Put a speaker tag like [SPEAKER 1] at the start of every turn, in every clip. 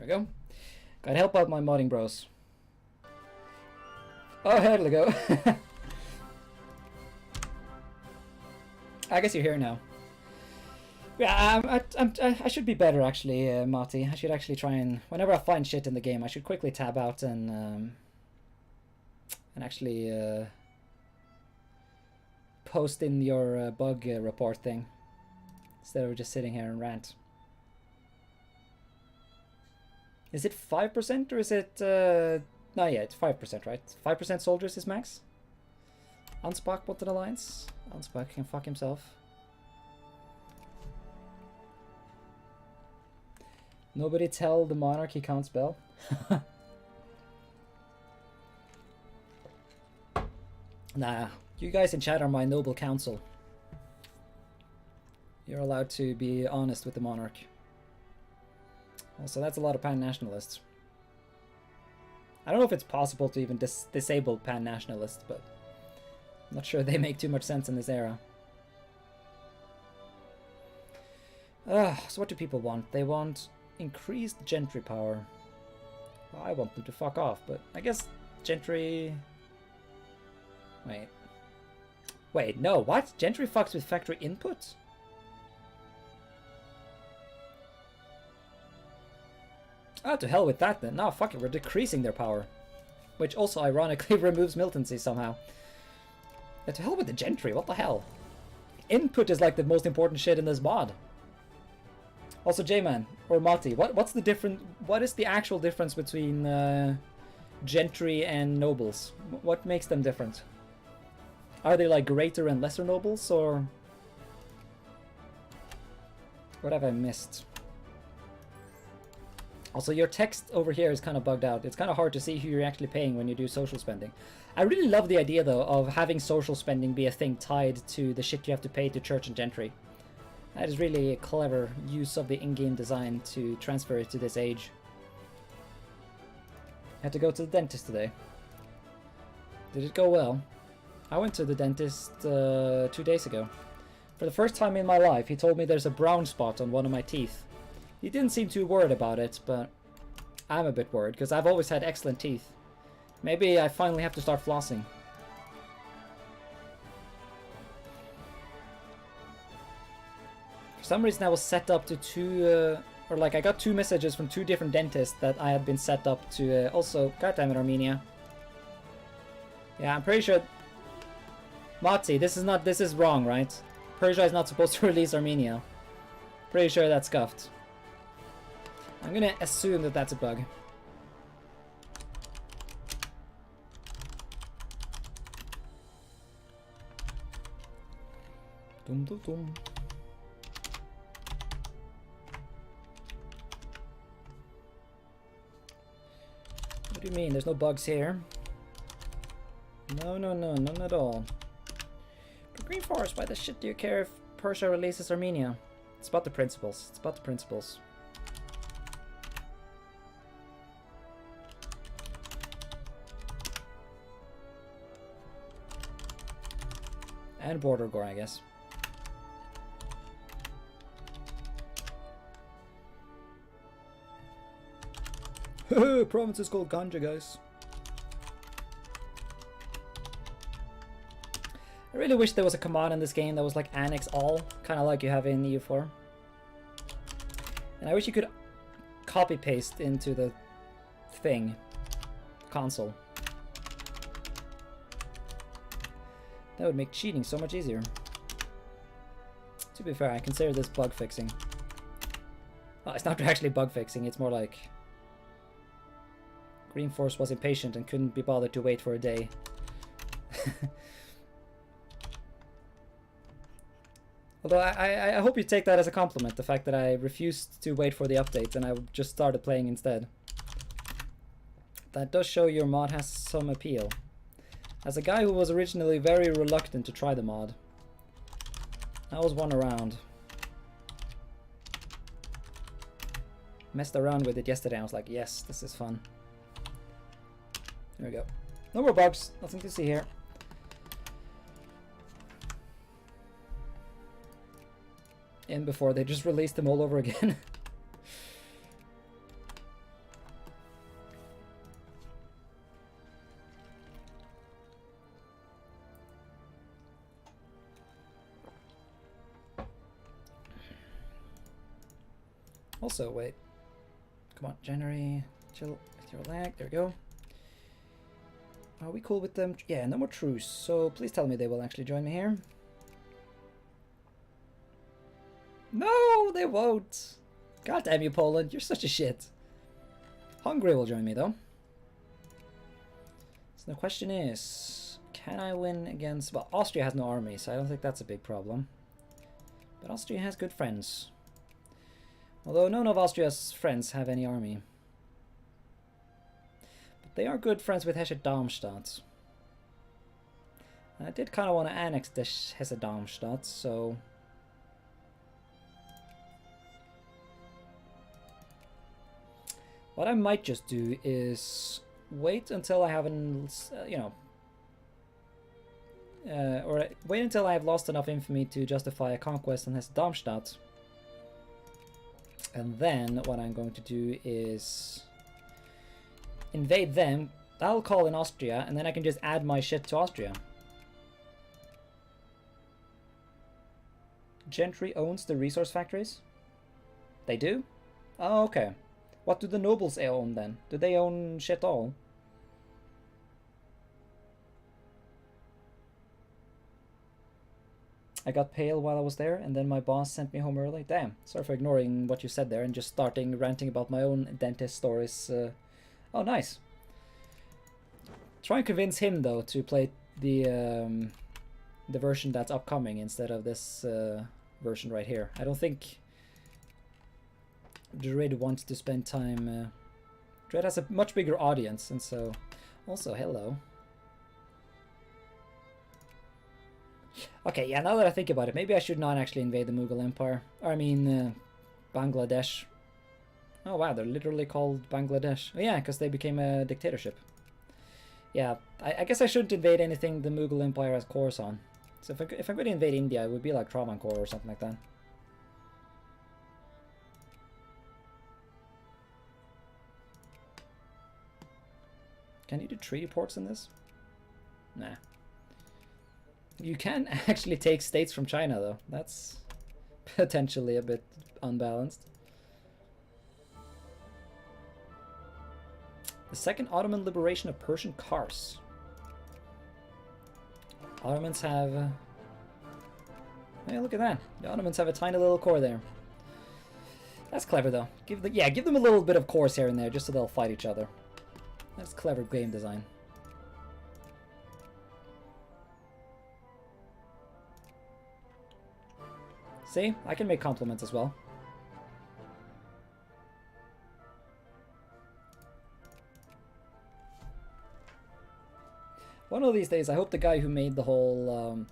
[SPEAKER 1] we go. Gotta help out my modding bros. Oh, here we go. I guess you're here now. Yeah, I should be better actually, Marty. I should actually try and whenever I find shit in the game, I should quickly tab out and actually post in your bug report thing instead of just sitting here and rant. Is it 5% or is it? No, yeah, it's 5%, right? 5% soldiers is max. Ansbach wanted alliance. Ansbach can fuck himself. Nobody tell the monarch he can't spell. Nah, you guys in chat are my noble counsel. You're allowed to be honest with the monarch. Also, that's a lot of pan-nationalists. I don't know if it's possible to even disable pan-nationalists, but I'm not sure they make too much sense in this era. So what do people want? They want increased gentry power. Well, I want them to fuck off, but I guess gentry... Wait, no, what? Gentry fucks with factory input? Oh, to hell with that then. No, fuck it, we're decreasing their power. Which also ironically removes militancy somehow. To hell with the gentry, what the hell? Input is like the most important shit in this mod. Also, J-Man, or Mati, what's the difference? What is the actual difference between gentry and nobles? What makes them different? Are they like greater and lesser nobles, or what have I missed? Also, your text over here is kind of bugged out. It's kind of hard to see who you're actually paying when you do social spending. I really love the idea, though, of having social spending be a thing tied to the shit you have to pay to church and gentry. That is really a clever use of the in-game design to transfer it to this age. I had to go to the dentist today. Did it go well? I went to the dentist 2 days ago. For the first time in my life, he told me there's a brown spot on one of my teeth. He didn't seem too worried about it, but I'm a bit worried because I've always had excellent teeth. Maybe I finally have to start flossing. For some reason I was set up to I got 2 messages from 2 different dentists that I had been set up to also, goddammit Armenia. Yeah, I'm pretty sure... Mati, this is wrong, right? Persia is not supposed to release Armenia. Pretty sure that's scuffed. I'm gonna assume that that's a bug. Dum dum dum. What do you mean? There's no bugs here. No, none at all. But Green Forest, why the shit do you care if Persia releases Armenia? It's about the principles. It's about the principles. And border gore, I guess. Province is called Ganja, guys. I really wish there was a command in this game that was like annex all, kind of like you have in EU4. And I wish you could copy paste into the thing, console. That would make cheating so much easier. To be fair, I consider this bug fixing. Well, it's not actually bug fixing, it's more like Green Force was impatient and couldn't be bothered to wait for a day. Although I hope you take that as a compliment, the fact that I refused to wait for the update and I just started playing instead. That does show your mod has some appeal. As a guy who was originally very reluctant to try the mod, I was one around. Messed around with it yesterday, I was like, yes, this is fun. There we go. No more bugs, nothing to see here. And before they just released them all over again. Also, wait. Come on, January. Chill with your lag. There we go. Are we cool with them? Yeah, no more truce. So please tell me they will actually join me here. No, they won't. God damn you, Poland. You're such a shit. Hungary will join me, though. So the question is, can I win against... Well, Austria has no army, so I don't think that's a big problem. But Austria has good friends. Although none of Austria's friends have any army. But they are good friends with Hesse-Darmstadt. I did kind of want to annex this Hesse-Darmstadt, so... What I might just do is wait until I have an, or wait until I have lost enough infamy to justify a conquest on Hesse-Darmstadt. And then what I'm going to do is invade them. I'll call in Austria, and then I can just add my shit to Austria. Gentry owns the resource factories? They do? Oh, okay. What do the nobles own then? Do they own shit all? I got pale while I was there, and then my boss sent me home early. Damn, sorry for ignoring what you said there and just starting ranting about my own dentist stories. Oh, nice. Try and convince him, though, to play the version that's upcoming instead of this version right here. I don't think Dread wants to spend time... Dread has a much bigger audience, and so... Also, hello. Okay, yeah, now that I think about it, maybe I should not actually invade the Mughal Empire. Or, I mean, Bangladesh. Oh, wow, they're literally called Bangladesh. Oh, yeah, because they became a dictatorship. Yeah, I guess I shouldn't invade anything the Mughal Empire has cores on. So if I'm going to invade India, it would be like Travancore or something like that. Can you do treaty ports in this? Nah. You can actually take states from China, though. That's potentially a bit unbalanced. The Second Ottoman Liberation of Persian Kars. Ottomans have... Hey, look at that. The Ottomans have a tiny little core there. That's clever, though. Give them a little bit of cores here and there, just so they'll fight each other. That's clever game design. See? I can make compliments as well. One of these days, I hope the guy who made the whole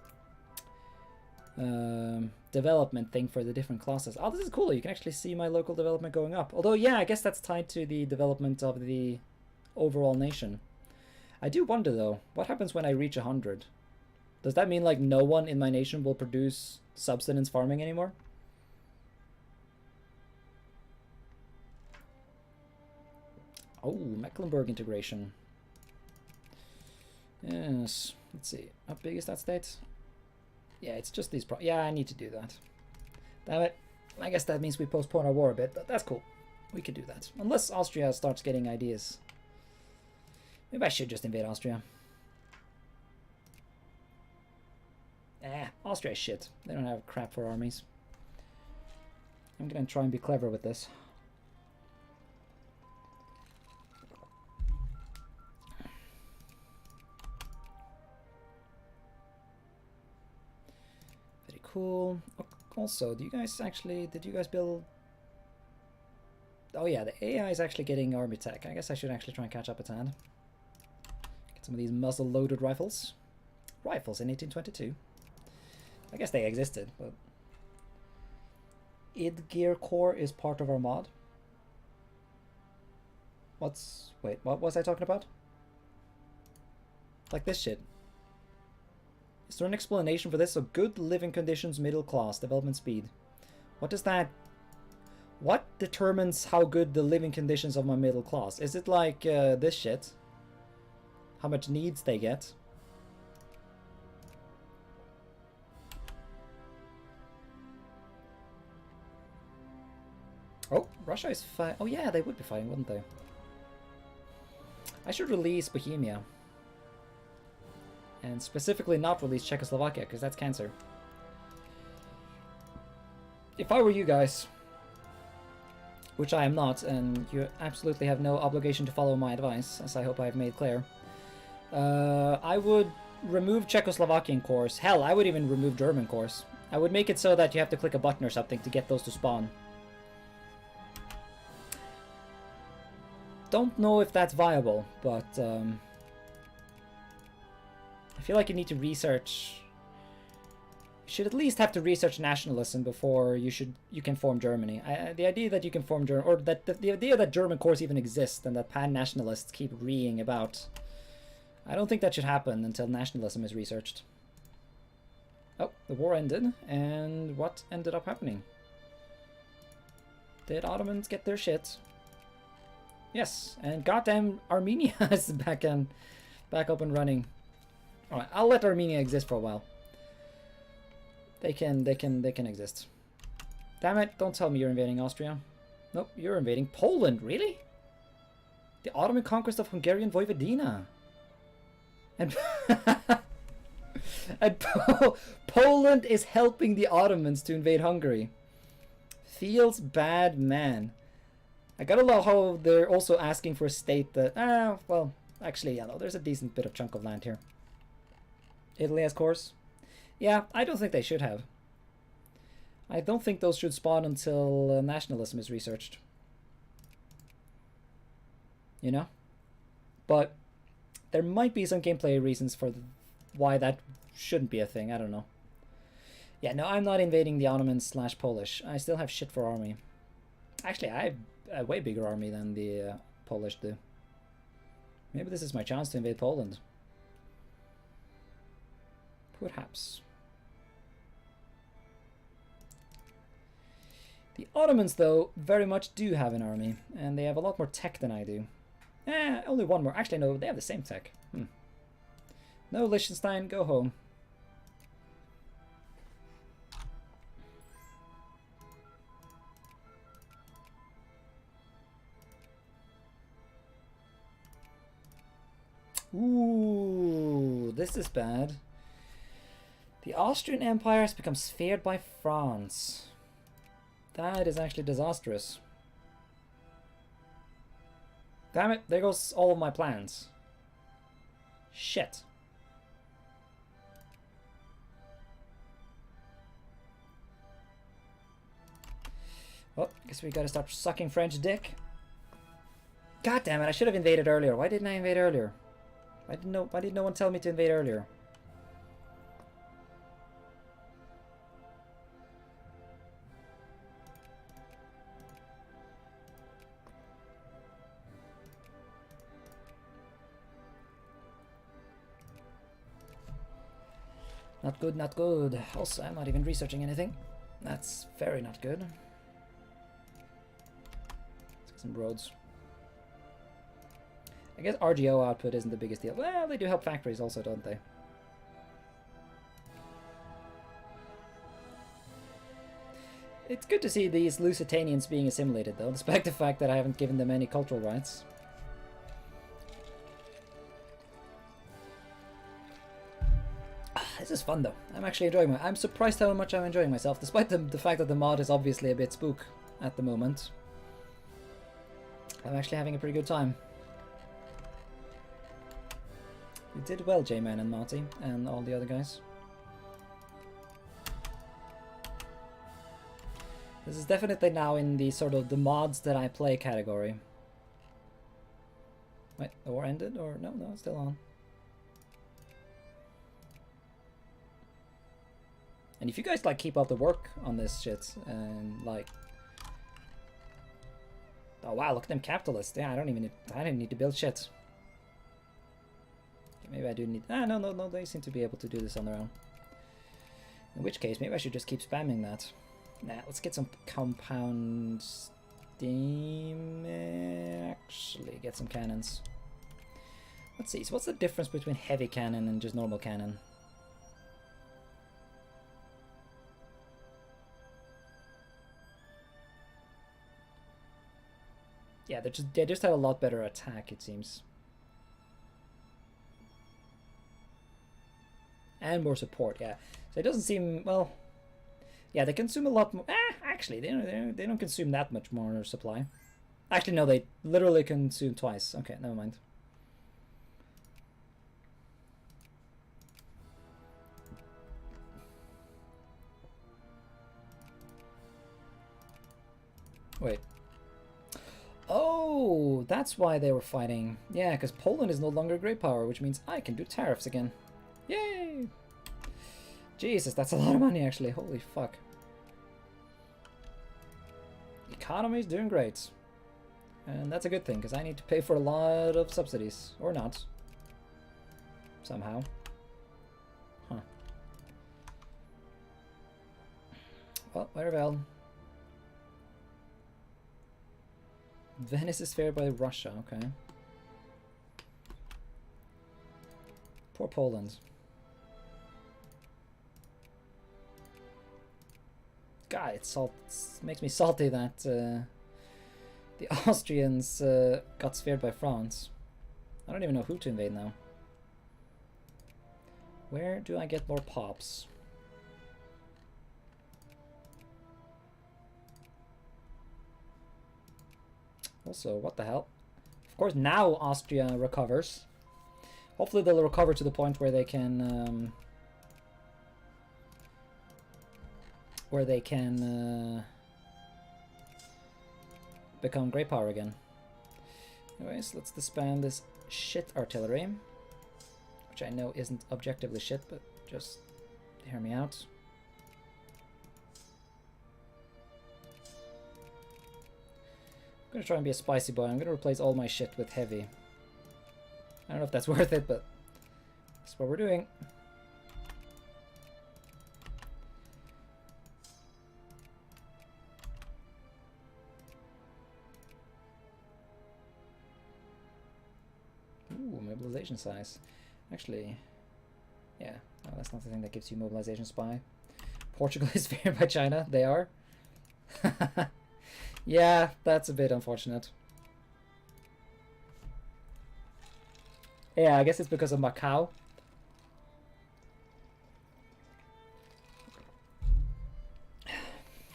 [SPEAKER 1] development thing for the different classes... Oh, this is cool. You can actually see my local development going up. Although, yeah, I guess that's tied to the development of the overall nation. I do wonder, though, what happens when I reach 100? Does that mean, like, no one in my nation will produce subsistence farming anymore? Oh, Mecklenburg integration. Yes, let's see. How big is that state? Yeah, it's just these yeah, I need to do that. Damn it. I guess that means we postpone our war a bit, but that's cool. We can do that. Unless Austria starts getting ideas. Maybe I should just invade Austria. Austria is shit. They don't have crap for armies. I'm gonna try and be clever with this. Very cool. Also, did you guys build... Oh yeah, the AI is actually getting army tech. I guess I should actually try and catch up a tad. Get some of these muzzle-loaded rifles. Rifles in 1822. I guess they existed, but... Idgear Core is part of our mod. Wait, what was I talking about? Like this shit. Is there an explanation for this? So good living conditions, middle class, development speed. What does that... What determines how good the living conditions of my middle class? Is it like this shit? How much needs they get? Oh, Russia is fighting. Oh yeah, they would be fighting, wouldn't they? I should release Bohemia. And specifically not release Czechoslovakia, because that's cancer. If I were you guys, which I am not, and you absolutely have no obligation to follow my advice, as I hope I've made clear, I would remove Czechoslovakian cores. Hell, I would even remove German cores. I would make it so that you have to click a button or something to get those to spawn. Don't know if that's viable, but I feel like you need to research. You should at least have to research nationalism before you can form Germany. The idea that you can form Germany, or that the idea that German cores even exist and that pan-nationalists keep reeing about, I don't think that should happen until nationalism is researched. Oh, the war ended, and what ended up happening? Did Ottomans get their shit? Yes, and goddamn Armenia is back up and running. Alright, I'll let Armenia exist for a while. They can exist. Damn it, don't tell me you're invading Austria. Nope, you're invading Poland, really? The Ottoman conquest of Hungarian Vojvodina. And and Poland is helping the Ottomans to invade Hungary. Feels bad, man. I gotta love how they're also asking for a state that, well, actually, yeah, no, there's a decent bit of chunk of land here. Italy has cores. Yeah, I don't think they should have. I don't think those should spawn until nationalism is researched. You know? But there might be some gameplay reasons for why that shouldn't be a thing. I don't know. Yeah, no, I'm not invading the Ottomans / Polish. I still have shit for army. Actually, I have a way bigger army than the Polish do. Maybe this is my chance to invade Poland. Perhaps. The Ottomans, though, very much do have an army, and they have a lot more tech than I do. Only one more. Actually, no, they have the same tech. No, Liechtenstein, go home. Ooh, this is bad. The Austrian Empire has become sphered by France. That is actually disastrous. Damn it, there goes all of my plans. Shit. Well, guess we gotta stop sucking French dick. God damn it, I should have invaded earlier. Why didn't I invade earlier? Why did no one tell me to invade earlier? Not good, not good. Also, I'm not even researching anything. That's very not good. Let's get some roads. I guess RGO output isn't the biggest deal. Well, they do help factories also, don't they? It's good to see these Lusitanians being assimilated, though, despite the fact that I haven't given them any cultural rights. This is fun, though. I'm actually enjoying it. I'm surprised how much I'm enjoying myself, despite the fact that the mod is obviously a bit spook at the moment. I'm actually having a pretty good time. You did well, J-Man and Marty, and all the other guys. This is definitely now in the sort of the mods that I play category. Wait, the war ended? Or no, it's still on. And if you guys like keep up the work on this shit and like, oh wow, look at them capitalists. Yeah, I didn't need to build shit. Okay, maybe I do need. No, they seem to be able to do this on their own. In which case, maybe I should just keep spamming that. Nah, let's get some compound steam. Actually, get some cannons. Let's see. So, what's the difference between heavy cannon and just normal cannon? Yeah, they just have a lot better attack, it seems. And more support, yeah. So it doesn't seem, well, yeah, they consume a lot more. Actually, they don't consume that much more supply. Actually, no, they literally consume twice. Okay, never mind. Wait. Oh, that's why they were fighting. Yeah, because Poland is no longer great power, which means I can do tariffs again. Yay! Jesus, that's a lot of money, actually. Holy fuck. Economy's doing great. And that's a good thing, because I need to pay for a lot of subsidies. Or not. Somehow. Huh. Well, very well. Venice is fared by Russia, okay. Poor Poland. God, it makes me salty that the Austrians got spared by France. I don't even know who to invade now. Where do I get more pops? Also, what the hell? Of course, now Austria recovers. Hopefully they'll recover to the point where they can become great power again. Anyways, let's disband this shit artillery, which I know isn't objectively shit, but just hear me out. I'm gonna try and be a spicy boy. I'm gonna replace all my shit with heavy. I don't know if that's worth it, but that's what we're doing. Ooh, mobilization size. Actually, yeah, no, that's not the thing that gives you mobilization spy. Portugal is feared by China. They are. Yeah, that's a bit unfortunate. Yeah, I guess it's because of Macau.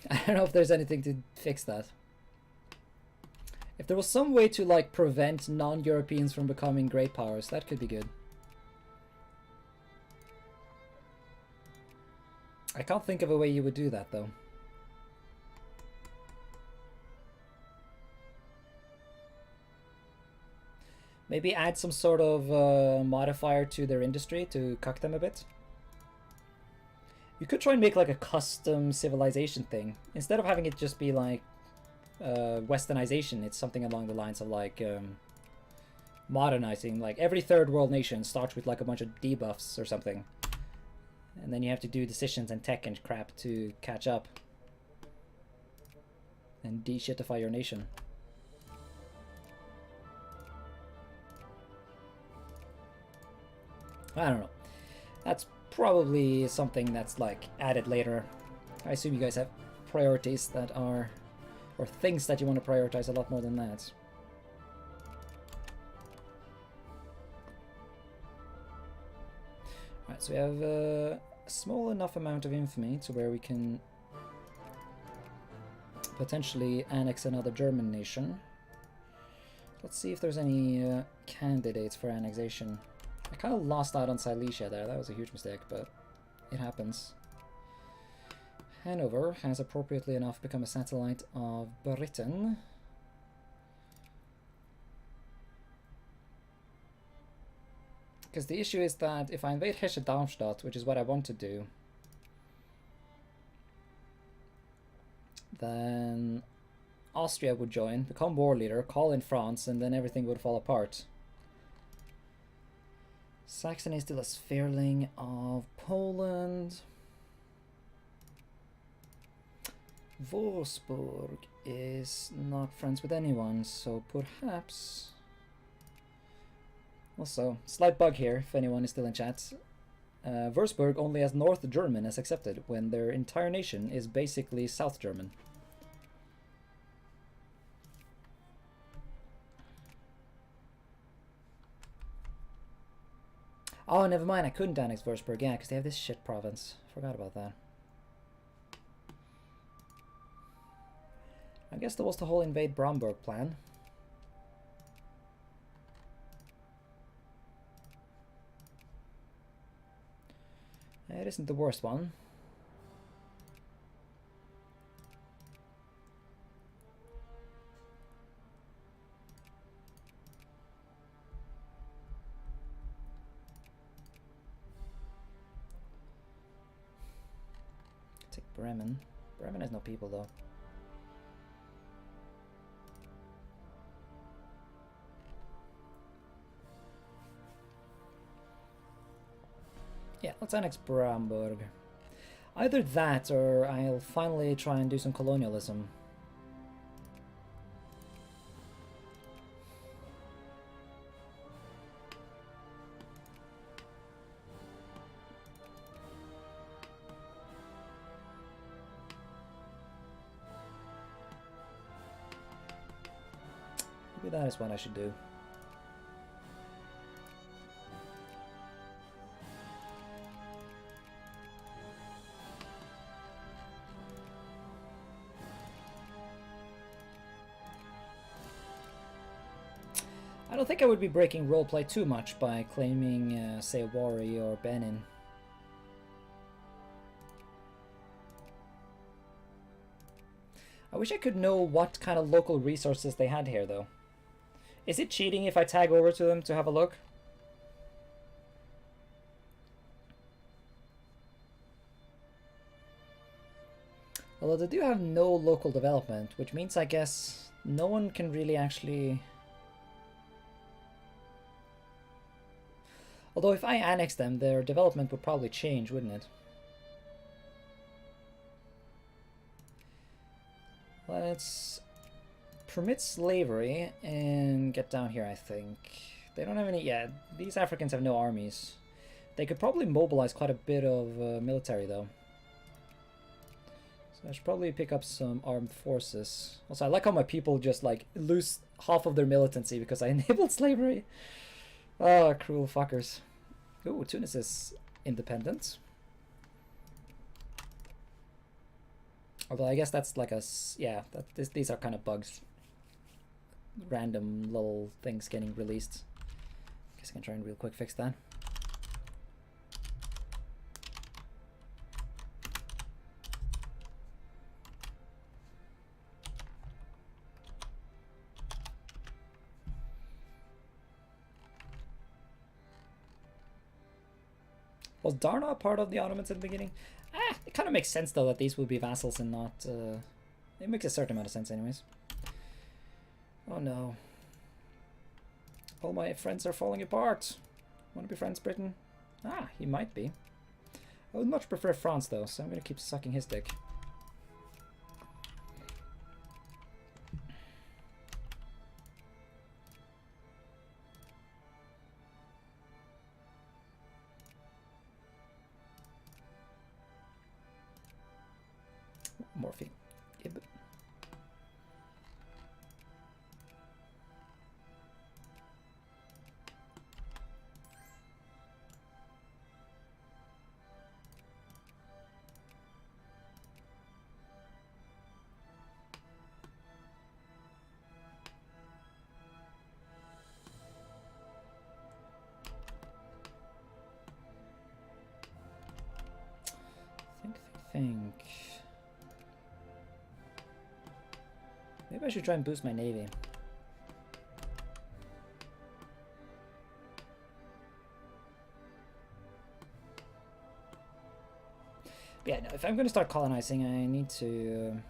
[SPEAKER 1] I don't know if there's anything to fix that. If there was some way to, like, prevent non-Europeans from becoming great powers, that could be good. I can't think of a way you would do that, though. Maybe add some sort of modifier to their industry to cuck them a bit. You could try and make like a custom civilization thing. Instead of having it just be like westernization, it's something along the lines of like modernizing. Like every third world nation starts with like a bunch of debuffs or something. And then you have to do decisions and tech and crap to catch up. And de-shitify your nation. I don't know. That's probably something that's like added later. I assume you guys have priorities that are, or things that you want to prioritize a lot more than that. Alright, so we have a small enough amount of infamy to where we can potentially annex another German nation. Let's see if there's any candidates for annexation. I kind of lost out on Silesia there. That was a huge mistake, but it happens. Hanover has appropriately enough become a satellite of Britain. Because the issue is that if I invade Hesse-Darmstadt, which is what I want to do, then Austria would join, become war leader, call in France, and then everything would fall apart. Saxony is still a sphereling of Poland. Wolfsburg is not friends with anyone, so perhaps... Also, slight bug here, if anyone is still in chat. Wolfsburg only has North German as accepted, when their entire nation is basically South German. Oh, never mind, I couldn't annex Würzburg, yeah, because they have this shit province. Forgot about that. I guess there was the whole invade Bromberg plan. It isn't the worst one. Take Bremen. Bremen has no people though. Yeah, let's annex Bramburg. Either that, or I'll finally try and do some colonialism. Maybe that is what I should do. I don't think I would be breaking roleplay too much by claiming, say, Wari or Benin. I wish I could know what kind of local resources they had here, though. Is it cheating if I tag over to them to have a look? Although they do have no local development, which means I guess no one can really actually... Although if I annex them, their development would probably change, wouldn't it? Let's permit slavery and get down here, I think. They don't have any... Yeah, these Africans have no armies. They could probably mobilize quite a bit of military, though. So I should probably pick up some armed forces. Also, I like how my people just, like, lose half of their militancy because I enabled slavery. Oh, cruel fuckers. Ooh, Tunis is independent. Although I guess that's like a... Yeah, these are kind of bugs. Random little things getting released. Guess I can try and real quick fix that. Was Darna part of the Ottomans at the beginning? It kind of makes sense though that these would be vassals and not... it makes a certain amount of sense anyways. Oh no. All my friends are falling apart. Want to be friends, Britain? Ah, he might be. I would much prefer France though, so I'm going to keep sucking his dick. Morphine. Ib. Think. Maybe I should try and boost my navy. But yeah, no, if I'm going to start colonizing, I need to...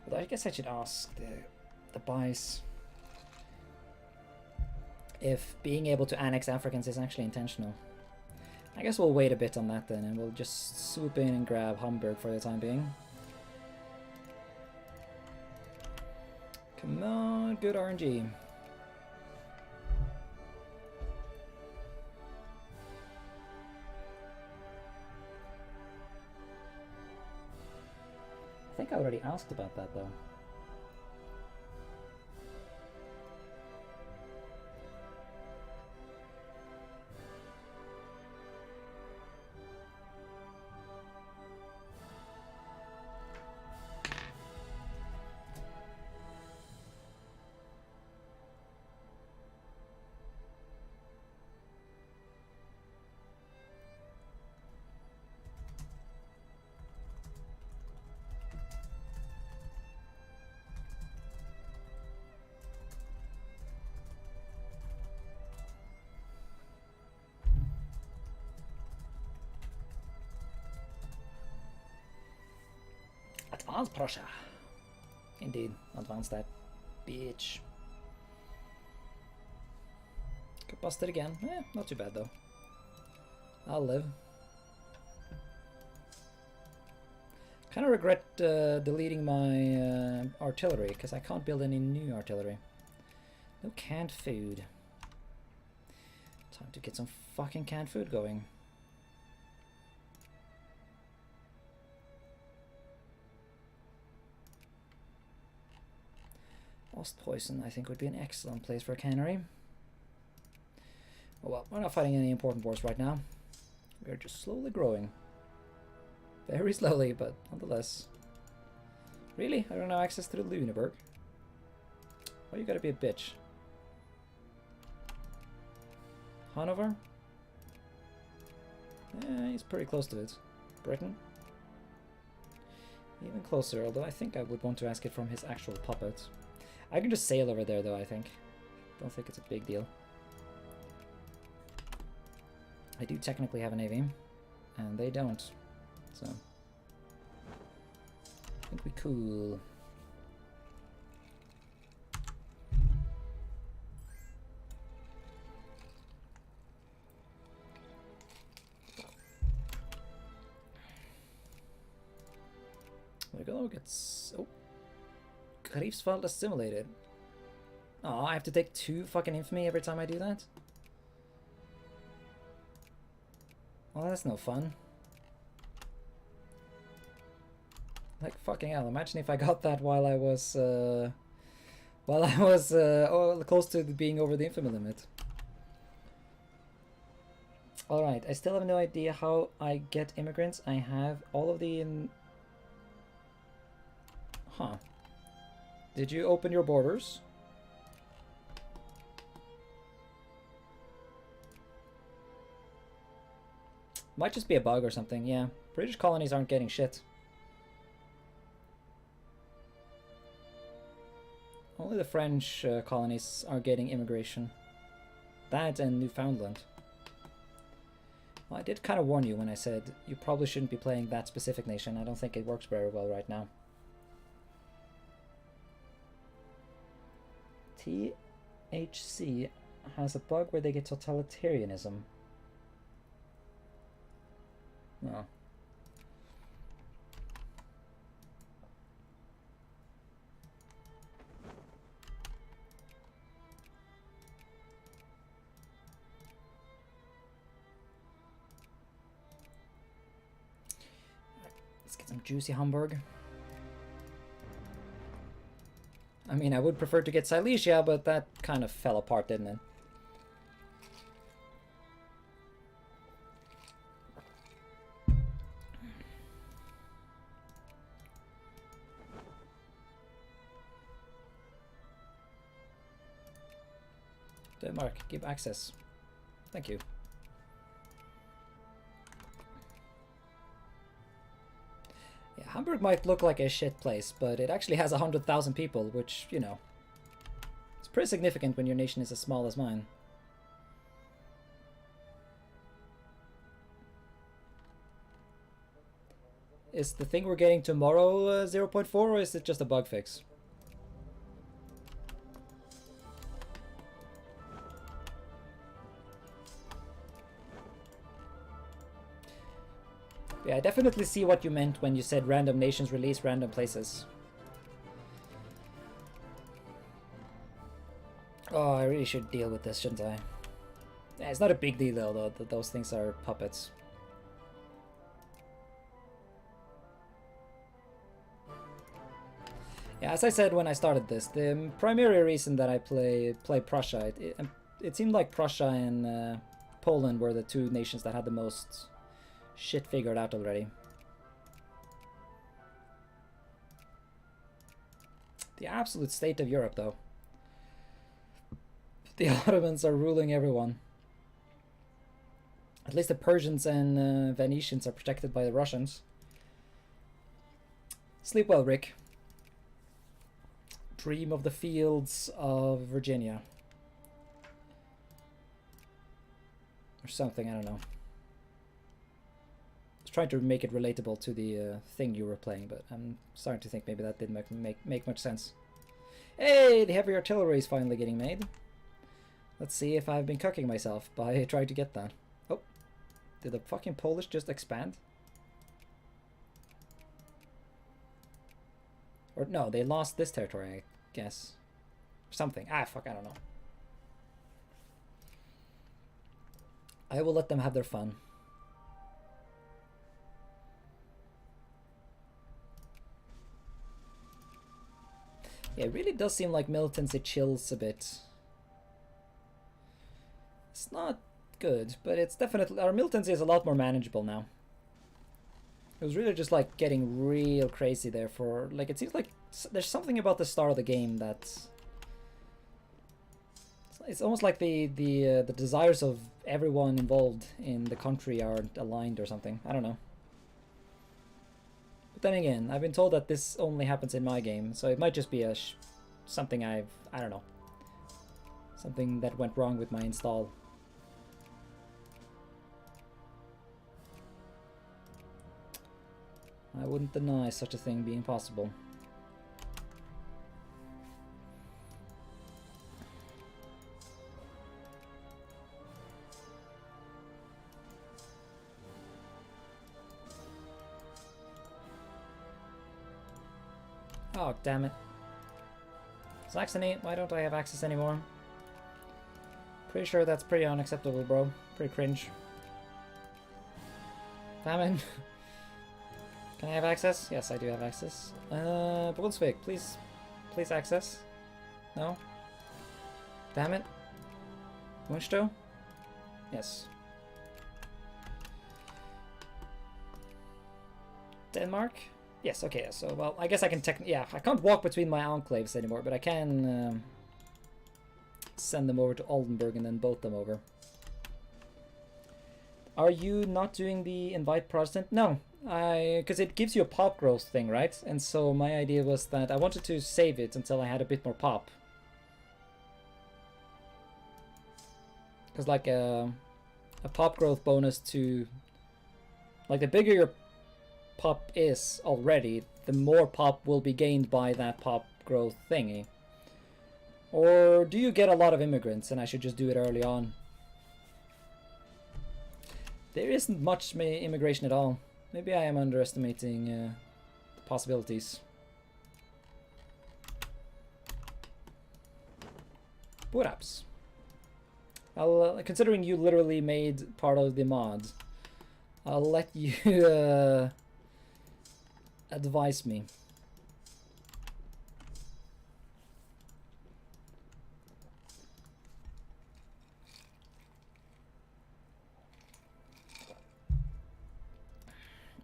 [SPEAKER 1] although I guess I should ask the Bice if being able to annex Africans is actually intentional. I guess we'll wait a bit on that then, and we'll just swoop in and grab Hamburg for the time being. Come on, good RNG. I think I already asked about that though. Advance Prussia. Indeed, advance that bitch. Got busted again. Not too bad though. I'll live. Kind of regret deleting my artillery because I can't build any new artillery. No canned food. Time to get some fucking canned food going. Lost Poison, I think, would be an excellent place for a cannery. Oh well, we're not fighting any important wars right now. We're just slowly growing. Very slowly, but nonetheless. Really? I don't have access to the Lüneburg. Why you gotta be a bitch? Hanover? Yeah, he's pretty close to it. Britain? Even closer, although I think I would want to ask it from his actual puppet. I can just sail over there though, I think. Don't think it's a big deal. I do technically have a navy, and they don't, so I think we cool. There we go, gets... oh. Greifswald assimilated. Oh, I have to take 2 fucking infamy every time I do that? Well, that's no fun. Like, fucking hell, imagine if I got that while I was close to being over the infamy limit. Alright, I still have no idea how I get immigrants. I have all of the... Huh. Did you open your borders? Might just be a bug or something, yeah. British colonies aren't getting shit. Only the French colonies are getting immigration. That and Newfoundland. Well, I did kind of warn you when I said you probably shouldn't be playing that specific nation. I don't think it works very well right now. THC has a bug where they get totalitarianism. No. Let's get some juicy Hamburg. I mean, I would prefer to get Silesia, but that kind of fell apart, didn't it? Denmark, give access. Thank you. Yeah, Hamburg might look like a shit place, but it actually has 100,000 people, which, you know, it's pretty significant when your nation is as small as mine. Is the thing we're getting tomorrow 0.4, or is it just a bug fix? Yeah, I definitely see what you meant when you said random nations release random places. Oh, I really should deal with this, shouldn't I? Yeah, it's not a big deal though, those things are puppets. Yeah, as I said when I started this, the primary reason that I play Prussia, it seemed like Prussia and Poland were the 2 nations that had the most shit figured out already. The absolute state of Europe, though. The Ottomans are ruling everyone. At least the Persians and Venetians are protected by the Russians. Sleep well, Rick. Dream of the fields of Virginia. Or something, I don't know. trying to make it relatable to the thing you were playing, but I'm starting to think maybe that didn't make much sense. Hey, the heavy artillery is finally getting made. Let's see if I've been cucking myself by trying to get that. Oh, did the fucking Polish just expand? Or no, they lost this territory, I guess. Something. Ah, fuck, I don't know. I will let them have their fun. Yeah, it really does seem like militancy chills a bit. It's not good, but it's definitely... Our militancy is a lot more manageable now. It was really just like getting real crazy there for... Like, it seems like there's something about the start of the game that's... It's almost like the desires of everyone involved in the country aren't aligned or something. I don't know. But then again, I've been told that this only happens in my game, so it might just be something I don't know. Something that went wrong with my install. I wouldn't deny such a thing being possible. Oh, damn it. Saxony, why don't I have access anymore? Pretty sure that's pretty unacceptable, bro. Pretty cringe. Famine. Can I have access? Yes, I do have access. Brunswick, please access. No? Damn it. Munsto? Yes. Denmark? Yes, okay, so, well, I guess I can yeah, I can't walk between my enclaves anymore, but I can send them over to Oldenburg and then boat them over. Are you not doing the invite Protestant? No, because it gives you a pop growth thing, right? And so my idea was that I wanted to save it until I had a bit more pop. Because like a pop growth bonus to... Like the bigger your pop is already, the more pop will be gained by that pop growth thingy. Or do you get a lot of immigrants and I should just do it early on? There isn't much immigration at all. Maybe I am underestimating the possibilities. Perhaps. I'll, considering you literally made part of the mod, I'll let you advise me.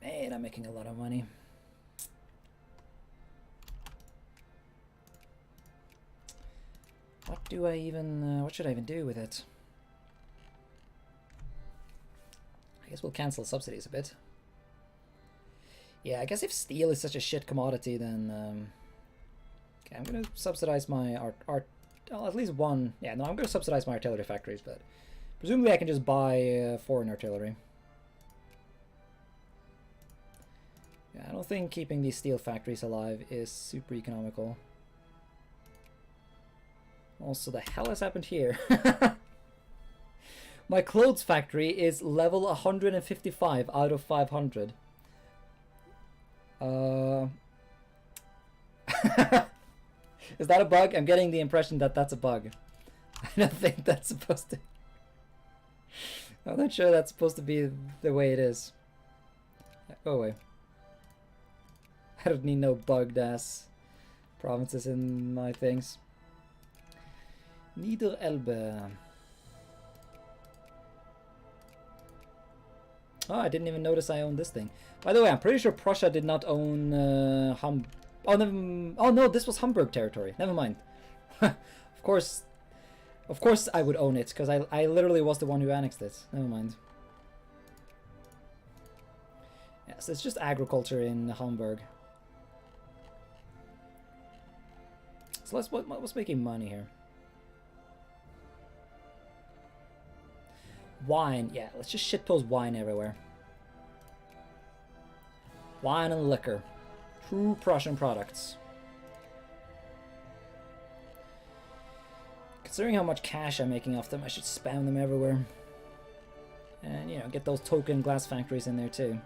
[SPEAKER 1] Man, I'm making a lot of money. What do I even, what should I even do with it? I guess we'll cancel subsidies a bit. Yeah, I guess if steel is such a shit commodity, then okay, I'm gonna subsidize my art well, at least one. Yeah, no, I'm gonna subsidize my artillery factories, but presumably I can just buy foreign artillery. Yeah, I don't think keeping these steel factories alive is super economical. Also, the hell has happened here? My clothes factory is level 155 out of 500. Is that a bug? I'm getting the impression that that's a bug. I don't think that's supposed to... I'm not sure that's supposed to be the way it is. Go away. I don't need no bugged ass provinces in my things. Niederelbe. Oh, I didn't even notice I owned this thing. By the way, I'm pretty sure Prussia did not own Oh, no, this was Hamburg territory. Never mind. Of course I would own it, because I literally was the one who annexed it. Never mind. Yes, it's just agriculture in Hamburg. So what's making money here? Wine, yeah, let's just shitpost wine everywhere. Wine and liquor. True Prussian products. Considering how much cash I'm making off them, I should spam them everywhere. And, you know, get those token glass factories in there too.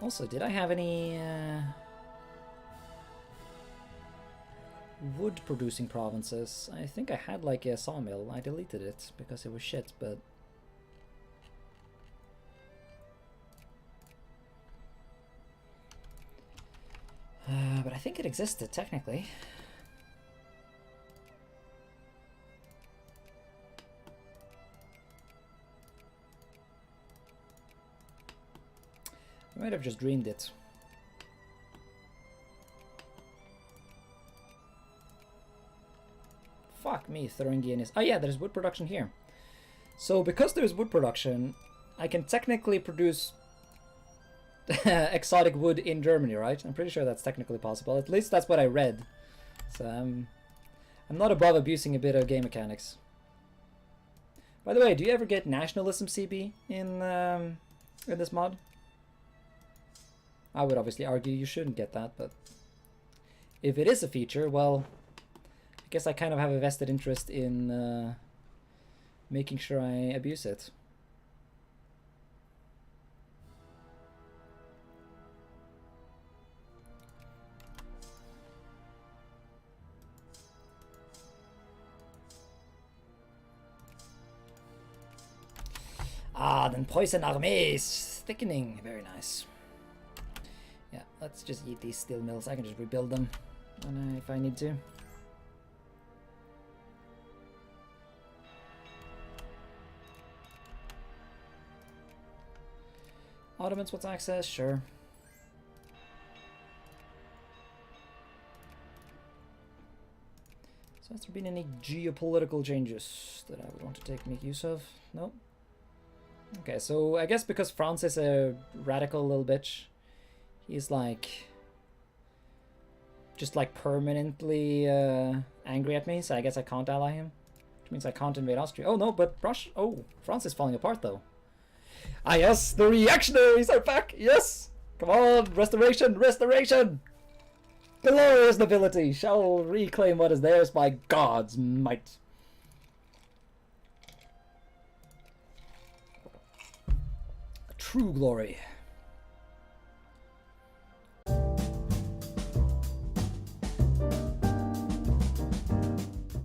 [SPEAKER 1] Also, did I have any wood producing provinces? I think I had like a sawmill. I deleted it because it was shit, but I think it existed technically. I might have just dreamed it. Fuck me, Thuringian is... Oh yeah, there's wood production here. So because there's wood production, I can technically produce exotic wood in Germany, right? I'm pretty sure that's technically possible. At least that's what I read. So I'm not above abusing a bit of game mechanics. By the way, do you ever get nationalism CB in this mod? I would obviously argue you shouldn't get that, but if it is a feature, well, I guess I kind of have a vested interest in making sure I abuse it. Ah, then Poison Armee is thickening. Very nice. Yeah, let's just eat these steel mills. I can just rebuild them if I need to. Ottomans wants access? Sure. So has there been any geopolitical changes that I would want to make use of? Nope. Okay, so I guess because France is a radical little bitch, he's like just like permanently angry at me, so I guess I can't ally him, which means I can't invade Austria. Oh no, but Prussia. Oh, France is falling apart though. Ah yes, the reactionaries are back. Yes, come on, restoration, restoration. Glorious nobility shall reclaim what is theirs by God's might. True glory.